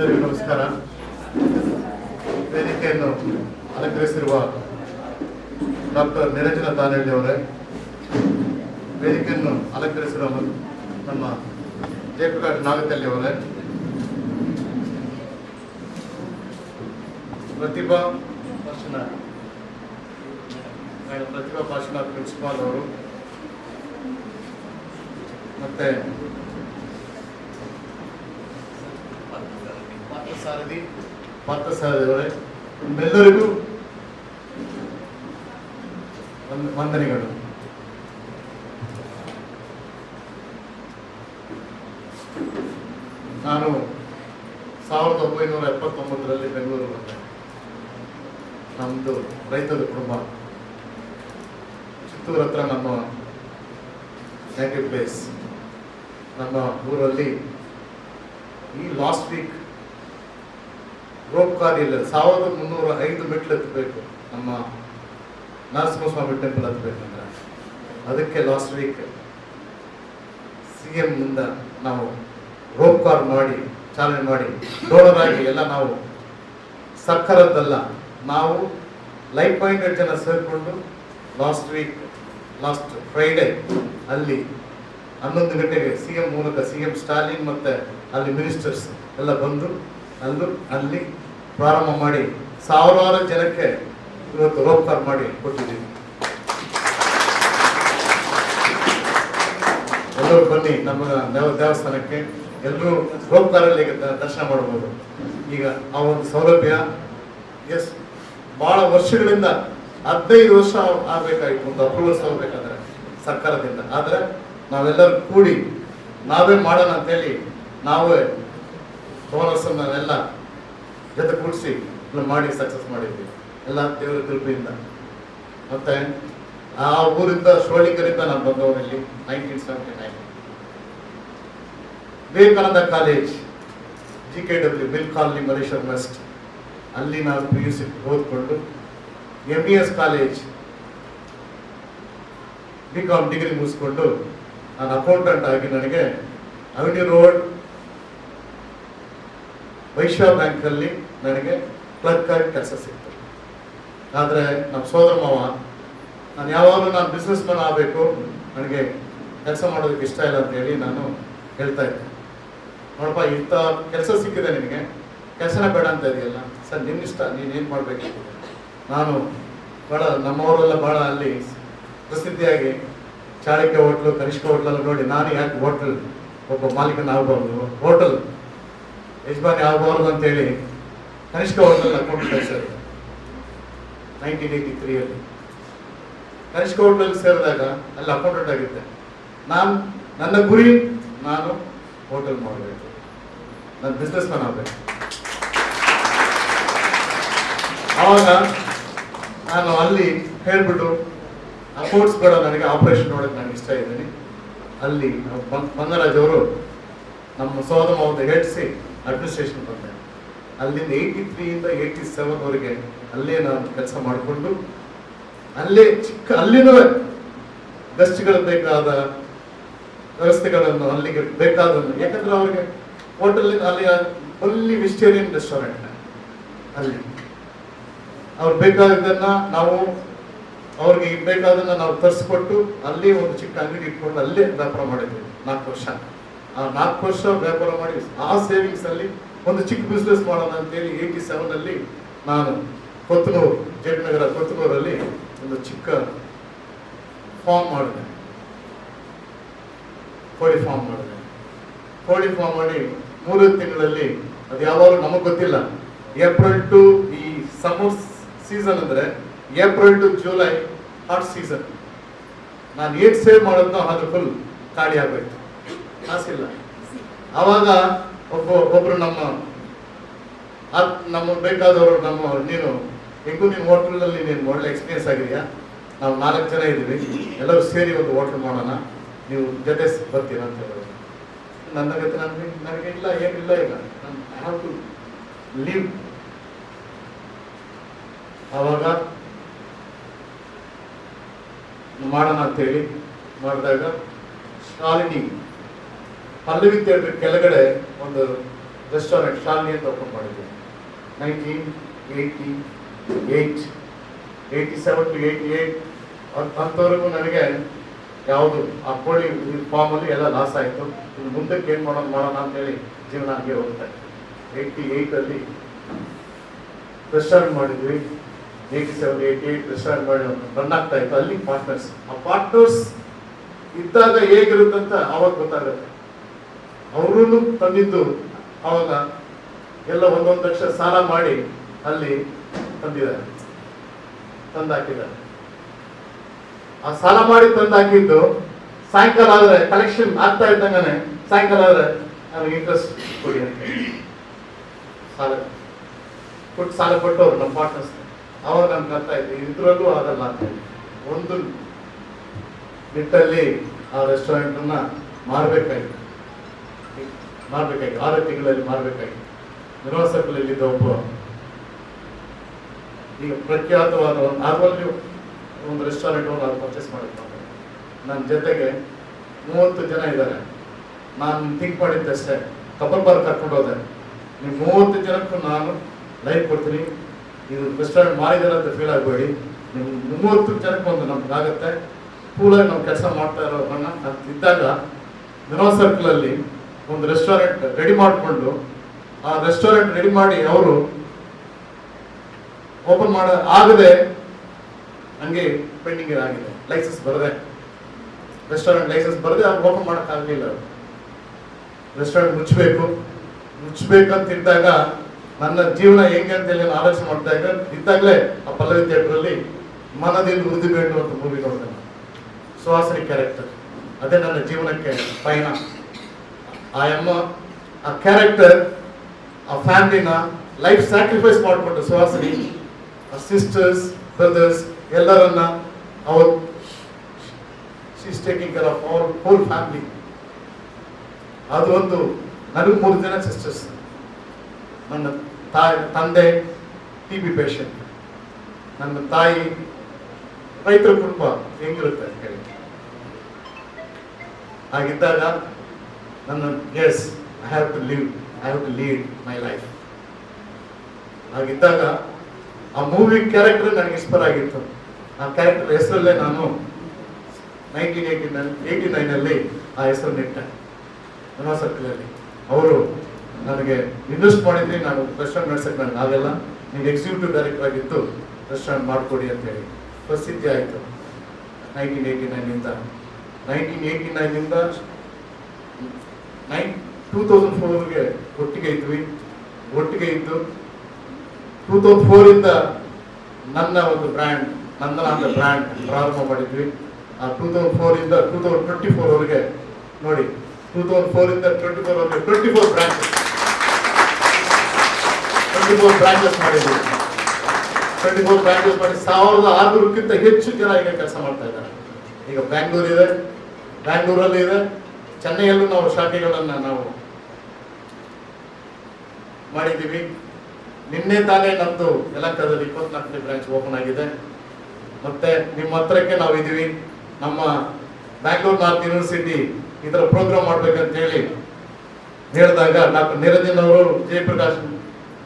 ಎಲ್ಲರಿಗೂ ನಮಸ್ಕಾರ. ವೇದಿಕೆಯನ್ನು ಅಲಂಕರಿಸಿರುವ ಡಾಕ್ಟರ್ ನಿರಂಜನ ತಾನಹಳ್ಳಿ ಅವರೇ, ವೇದಿಕೆಯನ್ನು ಅಲಂಕರಿಸಿರುವ ನಮ್ಮ ಜಯಪ್ರಕಾಶ್ ನಾಗತಳ್ಳಿ ಅವರೇ, ಪ್ರತಿಭಾ ಪಾರ್ಶ್ವನಾಥ್ ಪ್ರಿನ್ಸಿಪಾಲ್ ಅವರು, ಮತ್ತೆ ಪಾರ್ಥಸಾರಥಿ ಅವರೇ, ನಿಮ್ಮೆಲ್ಲರಿಗೂ ವಂದನೆಗಳು. ನಾನು 1979ರಲ್ಲಿ ಬೆಂಗಳೂರು ಬಂದೆ. ನಮ್ಮದು ರೈತದ ಕುಟುಂಬ. ಚಿತ್ತೂರು ಹತ್ರ ನಮ್ಮ ನೇಟಿವ್ ಪ್ಲೇಸ್. ನಮ್ಮ ಊರಲ್ಲಿ ಈ ಲಾಸ್ಟ್ ವೀಕ್ ರೋಪ್ ಕಾರ್ ಇಲ್ಲ, 1305 ಮೆಟ್ಲು ಹತ್ತಬೇಕು. ನಮ್ಮ ನರಸಿಂಹಸ್ವಾಮಿ ಟೆಂಪಲ್ ಹತ್ತಬೇಕಂದ್ರೆ ಅದಕ್ಕೆ ಲಾಸ್ಟ್ ವೀಕ್ CM ನಿಂದ ನಾವು ರೋಪ್ ಕಾರ್ ಮಾಡಿ ಚಾಲನೆ ಮಾಡಿ ದೊಡ್ಡದಾಗಿ ಎಲ್ಲ ನಾವು ಸರ್ಕಾರದ್ದಲ್ಲ, ನಾವು ಲೈಫ್ ಪಾಯಿಂಟೆಡ್ ಜನ ಸೇರಿಕೊಂಡು ಲಾಸ್ಟ್ ಫ್ರೈಡೇ ಅಲ್ಲಿ 11 ಗಂಟೆಗೆ CM ಮೂಲಕ CM ಸ್ಟಾಲಿನ್ ಮತ್ತೆ ಅಲ್ಲಿ ಮಿನಿಸ್ಟರ್ಸ್ ಎಲ್ಲ ಬಂದು ಅಲ್ಲಿ ಪ್ರಾರಂಭ ಮಾಡಿ ಸಾವಿರಾರು ಜನಕ್ಕೆ ಇವತ್ತು ರೋಪ್ ಕಾರ್ ಮಾಡಿ ಕೊಟ್ಟಿದ್ದೀವಿ. ಎಲ್ಲರೂ ಬನ್ನಿ ನಮ್ಮ ದೇವಸ್ಥಾನಕ್ಕೆ, ಎಲ್ಲರೂ ರೋಪ್ ಕಾರಲ್ಲಿ ದರ್ಶನ ಮಾಡಬಹುದು. ಈಗ ಆ ಒಂದು ಸೌಲಭ್ಯ ಬಹಳ ವರ್ಷಗಳಿಂದ 15 ವರ್ಷ ಆಗ್ಬೇಕಾಗಿತ್ತು ಒಂದು ಅಪ್ರೂವಲ್ಸ್ ಹೋಗ್ಬೇಕಾದ್ರೆ ಸರ್ಕಾರದಿಂದ. ಆದರೆ ನಾವೆಲ್ಲರೂ ಕೂಡಿ ನಾವೇ ಮಾಡೋಣ ಅಂತೇಳಿ ನಾವೇ ಓನರ್ಸನ್ನೆಲ್ಲ ಜೊತೆ ಕೂಡಿಸಿ ಮಾಡಿ ಸಕ್ಸಸ್ ಮಾಡಿದ್ವಿ, ಎಲ್ಲ ದೇವರ ಕೃಪೆಯಿಂದ. ಮತ್ತೆ ಆ ಊರಿಂದ ಶ್ರೋಳಿಂಗರಿಂದ ನಾನು ಬಂದವರಲ್ಲಿ 1979 Vivekananda college GKW mill colony Malleshwar west ಅಲ್ಲಿ ನಾನು PUC ಓದ್ಕೊಂಡು MES ಕಾಲೇಜ್ BCom ಡಿಗ್ರಿ ಮುಗಿಸ್ಕೊಂಡು ನಾನು ಅಕೌಂಟೆಂಟ್ ಆಗಿ ನನಗೆ ಅವೆನ್ಯೂ ರೋಡ್ ವೈಶ್ಯ ಬ್ಯಾಂಕಲ್ಲಿ ನನಗೆ ಕ್ಲರ್ಕ್ ಆಗಿ ಕೆಲಸ ಸಿಕ್ತು. ಆದರೆ ನಮ್ಮ ಸೋದರ ಮಾವ ನಾನು ಯಾವಾಗಲೂ ಬಿಸ್ನೆಸ್ ಮ್ಯಾನ್ ಆಗಬೇಕು, ನನಗೆ ಕೆಲಸ ಮಾಡೋದಕ್ಕೆ ಇಷ್ಟ ಇಲ್ಲ ಅಂತೇಳಿ ನಾನು ಹೇಳ್ತಾ ಇದ್ದೆ. ನೋಡಪ್ಪ, ಇಂಥ ಕೆಲಸ ಸಿಕ್ಕಿದೆ ನಿನಗೆ, ಕೆಲಸನೇ ಬೇಡ ಅಂತ ಇದೆಯಲ್ಲ ಸರ್, ನಿನ್ನಿಷ್ಟ, ನೀನೇನು ಮಾಡಬೇಕು. ನಾನು ಭಾಳ ನಮ್ಮವರೆಲ್ಲ ಭಾಳ ಅಲ್ಲಿ ಪ್ರಸಿದ್ಧಿಯಾಗಿ ಚಾಣಕ್ಯ ಹೋಟ್ಲು, ಕನಿಷ್ಕ ಹೋಟ್ಲೆಲ್ಲ ನೋಡಿ ನಾನು ಯಾಕೆ ಹೋಟೆಲ್ ಒಬ್ಬ ಮಾಲೀಕನ ಆಗಬಾರ್ದು, ಹೋಟೆಲ್ ಯಜಮಾನಿ ಆಗಬಾರ್ದು ಅಂತೇಳಿ ಕನಿಷ್ಕ ಹೋಟೆಲ್ ಅಕೌಂಟ್ ಕಳಿಸೋದು 1983 ಕನಿಷ್ಕ ಹೋಟ್ಲಲ್ಲಿ ಸೇರಿದಾಗ ಅಲ್ಲಿ ಅಕೌಂಟೆಂಟ್ ಆಗಿದ್ದೆ. ನನ್ನ ಗುರಿ ನಾನು ಹೋಟೆಲ್ ಮಾಡಬೇಕು, ನಾನು ಬಿಸ್ನೆಸ್ ಮ್ಯಾನ್ ಆಗಬೇಕು. ಆವಾಗ ನಾನು ಅಲ್ಲಿ ಹೇಳ್ಬಿಟ್ಟು ಅಕೌಂಟ್ಸ್ ಬೇಡ, ನನಗೆ ಆಪರೇಷನ್ ನೋಡೋಕೆ ನನಗೆ ಇಷ್ಟ ಇದ್ದೀನಿ. ಅಲ್ಲಿ ಬಂಗರಾಜ್ ಅವರು ನಮ್ಮ ಸೋದರ ಮಾವನ ಹೇಳಿಸಿ ಅಡ್ಮಿನಿಸ್ಟ್ರೇಷನ್ ಬಂದೆ. ಅಲ್ಲಿಂದ 83 ಇಂದ 87ವರೆಗೆ ಅಲ್ಲೇ ನಾನು ಕೆಲಸ ಮಾಡಿಕೊಂಡು ಅಲ್ಲಿನೂ ಗೆಸ್ಟ್ಗಳು ಬೇಕಾದ ವ್ಯವಸ್ಥೆಗಳನ್ನು ಅಲ್ಲಿಗೆ ಬೇಕಾದನ್ನು, ಯಾಕಂದ್ರೆ ಅವ್ರಿಗೆ ಹೋಟೆಲ್ ಅಲ್ಲಿ ವೆಜಿಟೇರಿಯನ್ ರೆಸ್ಟೋರೆಂಟ್ ಅಲ್ಲಿ ಅವ್ರು ಬೇಕಾದದನ್ನ ನಾವು ಅವ್ರಿಗೆ ಬೇಕಾದನ್ನ ನಾವು ತರಿಸ್ಕೊಟ್ಟು ಅಲ್ಲಿ ಒಂದು ಚಿಕ್ಕ ಅಂಗಡಿ ಇಟ್ಕೊಂಡು ಅಲ್ಲೇ ವ್ಯಾಪಾರ ಮಾಡಿದ್ವಿ 4 ವರ್ಷ. ಆ 4 ವರ್ಷ ವ್ಯಾಪಾರ ಮಾಡಿ ಆ ಸೇವಿಂಗ್ಸ್ ಅಲ್ಲಿ ಒಂದು ಚಿಕ್ಕ ಬಿಸ್ನೆಸ್ ಮಾಡೋಣ ಅಂತೇಳಿ 87ನಲ್ಲಿ ನಾನು ಕೊತ್ತನೂರು, ಜಯನಗರ ಕೊತ್ತನೂರಲ್ಲಿ ಒಂದು ಚಿಕ್ಕ ಫಾರ್ಮ್ ಮಾಡಿದೆ, ಕೋಳಿ ಫಾರ್ಮ್ ಮಾಡಿದೆ. ಕೋಳಿ ಫಾರ್ಮ್ ಮಾಡಿ 3 ತಿಂಗಳಲ್ಲಿ, ಅದು ಯಾವಾಗಲೂ ನಮಗೆ ಗೊತ್ತಿಲ್ಲ, ಏಪ್ರಿಲ್ ಟು ಈ ಸಮ್ಮರ್ ಸೀಸನ್ ಅಂದರೆ April to July hot season. ನಾನು ಏನು ಸೇವ್ ಮಾಡೋದನ್ನೋ ಅದು ಫುಲ್ ಖಾಲಿ ಆಗಬೇಕು, ಕಾಸಿಲ್ಲ. ಆವಾಗ ಒಬ್ರು ನಮಗೆ ಬೇಕಾದವರು ನೀನು ಹೆಂಗೂ ನೀನು ಹೋಟ್ಲಲ್ಲಿ ನೀನು ಒಳ್ಳೆ ಎಕ್ಸ್ಪೀರಿಯನ್ಸ್ ಆಗಿದೆಯಾ, ನಾವು 4 ಜನ ಇದ್ದೀವಿ, ಎಲ್ಲರೂ ಸೇರಿ ಒಂದು ಹೋಟ್ಲ್ ಮಾಡೋಣ, ನೀವು ಜೊತೆ ಬರ್ತೀರಾ ಅಂತ ಹೇಳೋದು. ನನ್ನ ಗತಿ ನನಗೆ ಇಲ್ಲ, ಏನಿಲ್ಲ, ಈಗ ನಾನು ಹ್ಯಾವ್ ಟು ಲೀವ್. ಆವಾಗ ಮಾಡೋಣ ಅಂತೇಳಿ ಮಾಡಿದಾಗ ಶಾಲಿನಿ ಪಲ್ಲವಿ ಥಿಯೇಟರ್ ಕೆಳಗಡೆ ಒಂದು ರೆಸ್ಟೋರೆಂಟ್ ಶಾಲಿನಿ ಅಂತ ಓಪನ್ ಮಾಡಿದ್ವಿ 1988 87 to 88 ಅಂಥವ್ರಿಗೂ ನನಗೆ ಯಾವುದು ಆ ಕೋಳಿ ಫಾರ್ಮಲ್ಲಿ ಎಲ್ಲ ಲಾಸ್ ಆಯಿತು. ಇನ್ನು ಮುಂದಕ್ಕೆ ಏನು ಮಾಡೋಣ ಅಂತೇಳಿ ಜೀವನ ಹಾಗೆ ಹೋಗ್ತಾ ಇತ್ತು. 88 ರೆಸ್ಟೋರೆಂಟ್ ಮಾಡಿದ್ವಿ. 87 88 ರೆಸ್ಟೋರೆಂಟ್ ಮಾಡಿ ರನ್ ಆಗ್ತಾ ಇತ್ತು. ಅಲ್ಲಿ ಪಾರ್ಟ್ನರ್ಸ್, ಆ ಪಾರ್ಟ್ನರ್ಸ್ ಇದ್ದಾಗ ಹೇಗಿರುತ್ತಂತ ಅವಾಗ ಗೊತ್ತಾಗುತ್ತೆ. ಅವರೂ ತಂದಿದ್ದು ಅವಾಗ ಎಲ್ಲ 1 ಲಕ್ಷ ಸಾಲ ಮಾಡಿ ಅಲ್ಲಿ ತಂದಿದ್ದಾರೆ, ತಂದಾಕಿದ್ದಾರೆ. ಆ ಸಾಲ ಮಾಡಿ ತಂದಾಕಿದ್ದು ಸಾಯಂಕಾಲ ಆದ್ರೆ ಕಲೆಕ್ಷನ್ ಆಗ್ತಾ ಇದ್ದಂಗಾನೆ ಸಾಯಂಕಾಲ ಆದ್ರೆ ನನಗೆ ಇಂಟ್ರೆಸ್ಟ್ ಕೊಡಿ ಅಂತ ಸಾಲ ಕೊಟ್ಟವ್ರು ನಮ್ಮ ಪಾರ್ಟ್ನರ್ಸ್. ಅವಾಗ ನಮ್ಗೆ ಅರ್ಥ ಆಯ್ತು ಇದ್ರಲ್ಲೂ ಆಗಲ್ಲ ಅಂತ ಹೇಳಿ ಒಂದು ನಿಟ್ಟಲ್ಲಿ ಆ ರೆಸ್ಟೋರೆಂಟನ್ನ ಮಾರಬೇಕಾಗಿತ್ತು. 6 ತಿಂಗಳಲ್ಲಿ ಮಾರಬೇಕಾಗಿತ್ತು. ನಿರ್ಮಲ ಸರ್ಕಲ್ ಇಲ್ಲಿದ್ದ ಒಬ್ಬ ಈಗ ಪ್ರಖ್ಯಾತವಾದ ಒಂದು ರೆಸ್ಟೋರೆಂಟ್ ನಾನು ಪರ್ಚೇಸ್ ಮಾಡಿದ್ದೆ. ನನ್ನ ಜೊತೆಗೆ 30 ಜನ ಇದ್ದಾರೆ. ನಾನು ಥಿಂಕ್ ಮಾಡಿದ್ದಷ್ಟೇ, ಕಪಲ್ ಪಾರ್ಕ್ ಕರ್ಕೊಂಡು ಹೋದೆ. ನೀವು 30 ಜನಕ್ಕೂ ನಾನು ಲೈಫ್ ಕೊಡ್ತೀನಿ, ಇದು ರೆಸ್ಟೋರೆಂಟ್ ಮಾರಿದಾರೆ ಅಂತ ಫೀಲ್ ಆಗಬೇಡಿ. ನೀವು 30 ಜನಕ್ಕೆ ಒಂದು ನಮ್ಗಾಗತ್ತೆ. ಕೂಲಾಗಿ ನಾವು ಕೆಲಸ ಮಾಡ್ತಾ ಇರೋದನ್ನ ಅಂತಿದ್ದಾಗ ನಿರ್ಮಲ ಸರ್ಕಲಲ್ಲಿ ಒಂದು ರೆಸ್ಟೋರೆಂಟ್ ರೆಡಿ ಮಾಡಿಕೊಂಡು ಆ ರೆಸ್ಟೋರೆಂಟ್ ರೆಡಿ ಮಾಡಿ ಅವರು ಓಪನ್ ಆಗದೆ ಹಂಗೆ ಪೆಂಡಿಂಗ್ ಆಗಿದೆ. ಲೈಸೆನ್ಸ್ ಬರದೆ, ರೆಸ್ಟೋರೆಂಟ್ ಲೈಸೆನ್ಸ್ ಬರದೆ ಅವ್ರು ಓಪನ್ ಮಾಡೋಕ್ಕಾಗಲಿಲ್ಲ. ರೆಸ್ಟೋರೆಂಟ್ ಮುಚ್ಚಬೇಕಂತ ಇದ್ದಾಗ ನನ್ನ ಜೀವನ ಹೆಂಗೆ ಅಂತೇಳಿ ನಾನು ಆಲೋಚನೆ ಮಾಡ್ತಾ ಇದ್ದಾಗಲೇ ಆ ಪಲ್ಲವಿ ಥಿಯೇಟ್ರಲ್ಲಿ ಮನದಿಂದ ಉರಿದುಬೇಡು ಅಂತ ಮೂವಿ ನೋಡಿದೆ. ಸುಹಾಸಿನಿ ಕ್ಯಾರೆಕ್ಟರ್, ಅದೇ ನನ್ನ ಜೀವನಕ್ಕೆ ಪಯಣ. ಆ ಕ್ಯಾರೆಕ್ಟರ್ ಆ ಫ್ಯಾಮಿಲಿನ ಲೈಫ್ ಸ್ಯಾಕ್ರಿಫೈಸ್ ಮಾಡಿಕೊಂಡು ಸುಹಾಸಿನಿ ಆ ಸಿಸ್ಟರ್ಸ್ ಬ್ರದರ್ಸ್ ಎಲ್ಲರನ್ನ ಅವರು she's taking care of whole family. ಅದು ಒಂದು ನನಗೆ 3 ಜನ ಸಿಸ್ಟರ್ಸ್. ನನ್ನ ತಂದೆ TB ಪೇಷಂಟ್, ನನ್ನ ತಾಯಿ ರೈತರ ಕುಟುಂಬ ಹೆಂಗಿರುತ್ತೆ ಅಂತ ಹೇಳಿ. ಹಾಗಿದ್ದಾಗ ನನ್ನ as I have to lead my life. ಹಾಗಿದ್ದಾಗ ಆ ಮೂವಿ ಕ್ಯಾರೆಕ್ಟರ್ ನನಗೆ ಇನ್ಸ್ಪೈರ್ ಆಗಿತ್ತು. ಆ ಕ್ಯಾರೆಕ್ಟರ್ ಹೆಸರಲ್ಲೇ ನಾನು 1989 ಆ ಹೆಸರು ನೆಟ್ಟೆ. ನಿರ್ಮಲ ಸರ್ಕಲಲ್ಲಿ ಅವರು ನನಗೆ ಇನ್ವೆಸ್ಟ್ ಮಾಡಿದ್ರಿ, ನಾನು ರೆಸ್ಟೋರೆಂಟ್ ನಡೆಸಕ್ಕೆ ನನಗೆ ಆಗಲ್ಲ, ನೀವು ಎಕ್ಸಿಕ್ಯೂಟಿವ್ ಡೈರೆಕ್ಟರ್ ಆಗಿದ್ದು ರೆಸ್ಟೋರೆಂಟ್ ಮಾಡಿಕೊಡಿ ಅಂತೇಳಿ ಪ್ರಸಿದ್ಧಿ ಆಯಿತು. 1989 2004ಗೆ ಒಟ್ಟಿಗೆ ಇದ್ದು 2004 ನನ್ನ ಒಂದು ಬ್ರ್ಯಾಂಡ್ ನಂದನ ಅಂತ ಬ್ರ್ಯಾಂಡ್ ಪ್ರಾರಂಭ ಮಾಡಿದ್ವಿ. ಆ 2004 2024ವರೆಗೆ ನೋಡಿ, 2004 24ವರೆಗೆ 24 ಬ್ರಾಂಚಸ್ ಮಾಡಿದ್ವಿ. 24 ಬ್ರಾಂಚಸ್ ಮಾಡಿ 1600ಕ್ಕಿಂತ ಹೆಚ್ಚು ಜನ ಈಗ ಕೆಲಸ ಮಾಡ್ತಾ ಇದ್ದಾರೆ. ಈಗ ಬ್ಯಾಂಗ್ಳೂರಲ್ಲಿ ಇದೆ, ಚೆನ್ನೈಯಲ್ಲೂ ನಾವು ಶಾಖೆಗಳನ್ನು ನಾವು ಮಾಡಿದ್ದೀವಿ. ನಿನ್ನೆ ತಾನೇ ನಮ್ಮದು ಯಲಹಂಕದಲ್ಲಿ 24ನೇ ಬ್ರಾಂಚ್ ಓಪನ್ ಆಗಿದೆ. ಮತ್ತೆ ನಿಮ್ಮ ಹತ್ರಕ್ಕೆ ನಾವು ಇದ್ದೀವಿ. ನಮ್ಮ ಬ್ಯಾಂಗ್ಳೂರ್ ನಾರ್ತ್ ಯೂನಿವರ್ಸಿಟಿ ಇದರ ಪ್ರೋಗ್ರಾಮ್ ಮಾಡ್ಬೇಕಂತ ಹೇಳಿ ಹೇಳಿದಾಗ ಡಾಕ್ಟರ್ ನಿರಂಜನ್ ಅವರು ಜಯಪ್ರಕಾಶ್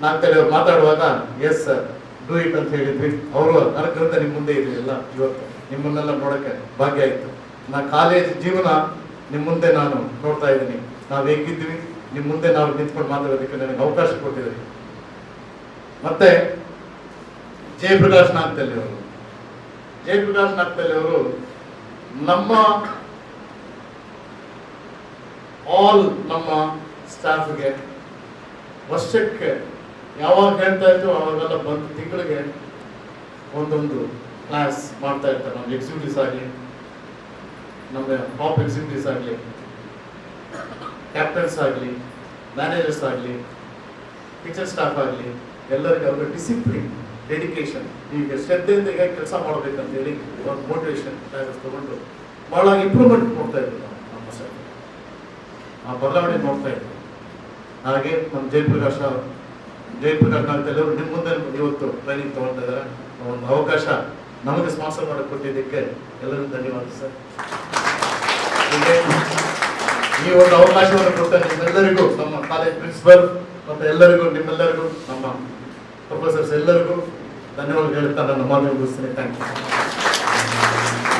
ನಾಗ್ತಳ್ಳಿ ಅವರು ಮಾತಾಡುವಾಗ ಎಸ್ ಸರ್ ಡೂ ಇಟ್ ಅಂತ ಹೇಳಿದ್ವಿ. ಅವರು ನನಗಿಂತ ನಿಮ್ಮ ಮುಂದೆ ಇರಲಿಲ್ಲ. ಇವತ್ತು ನಿಮ್ಮನ್ನೆಲ್ಲ ನೋಡೋಕ್ಕೆ ಭಾಗ್ಯ ಆಯಿತು. ನನ್ನ ಕಾಲೇಜ್ ಜೀವನ ನಿಮ್ಮ ಮುಂದೆ ನಾನು ನೋಡ್ತಾ ಇದ್ದೀನಿ. ನಾವು ಹೇಗಿದ್ವಿ, ನಿಮ್ಮ ಮುಂದೆ ನಾವು ನಿಂತ್ಕೊಂಡು ಮಾತಾಡೋದಕ್ಕೆ ನನಗೆ ಅವಕಾಶ ಕೊಟ್ಟಿದ್ದೀರಿ. ಮತ್ತೆ ಜಯಪ್ರಕಾಶ್ ನಾಗ್ತಳ್ಳಿ ಅವರು ನಮ್ಮ ಸ್ಟಾಫ್ಗೆ ವರ್ಷಕ್ಕೆ ಯಾವಾಗ ಹೇಳ್ತಾ ಇತ್ತು ಅವಾಗೆಲ್ಲ ಬಂದು ತಿಂಗಳಿಗೆ ಒಂದೊಂದು ಕ್ಲಾಸ್ ಮಾಡ್ತಾ ಇರ್ತಾರೆ. ನಮ್ಮ ಎಕ್ಸಿಕ್ಯೂಟಿವ್ಸ್ ಆಗಲಿ, ನಮ್ಮ ಟಾಪ್ ಎಕ್ಸಿಕ್ಯೂಟಿವ್ಸ್ ಆಗಲಿ, ಕ್ಯಾಪ್ಟನ್ಸ್ ಆಗಲಿ, ಮ್ಯಾನೇಜರ್ಸ್ ಆಗಲಿ, ಕಿಚನ್ ಸ್ಟಾಫ್ ಆಗಲಿ, ಎಲ್ಲರಿಗೂ ಅವ್ರಿಗೆ ಡಿಸಿಪ್ಲಿನ್, ಡೆಡಿಕೇಶನ್, ಈಗ ಶ್ರದ್ಧೆಯಿಂದ ಹೇಗೆ ಕೆಲಸ ಮಾಡಬೇಕಂತೇಳಿ ಒಂದು ಮೋಟಿವೇಶನ್ ಕ್ಲಾಸಸ್ ತಗೊಂಡು ಭಾಳ ಇಂಪ್ರೂವ್ಮೆಂಟ್ ನೋಡ್ತಾ ಇದ್ವಿ. ನಾವು ನಮ್ಮ ಸೈಡ್ ಆ ಬದಲಾವಣೆ ನೋಡ್ತಾ ಇದ್ವಿ. ಹಾಗೆ ನಮ್ಮ ಜಯಪ್ರಕಾಶ್ ನಾಗ್ತಳ್ಳಿ ನಿಮ್ಮ ಮುಂದೆ ಇವತ್ತು ಟ್ರೈನಿಂಗ್ ತಗೊಳ್ತಾ ಇದ್ದಾರೆ. ಒಂದು ಅವಕಾಶ ನಮಗೆ ಸ್ಪಾನ್ಸರ್ ಮಾಡಕ್ಕೆ ಕೊಟ್ಟಿದ್ದಕ್ಕೆ ಎಲ್ಲರಿಗೂ ಧನ್ಯವಾದ ಸರ್. ಈ ಒಂದು ಅವಕಾಶವನ್ನು ಕೊಟ್ಟ ನಿಮ್ಮೆಲ್ಲರಿಗೂ ನಮ್ಮ ಕಾಲೇಜ್ ಪ್ರಿನ್ಸಿಪಲ್ ಮತ್ತು ಎಲ್ಲರಿಗೂ ನಿಮ್ಮೆಲ್ಲರಿಗೂ ನಮ್ಮ ಪ್ರೊಫೆಸರ್ಸ್ ಎಲ್ಲರಿಗೂ ಧನ್ಯವಾದ ಹೇಳ್ತಾ ನನ್ನ ಮಾತು ಮುಗಿಸ್ತೀನಿ. Thank you.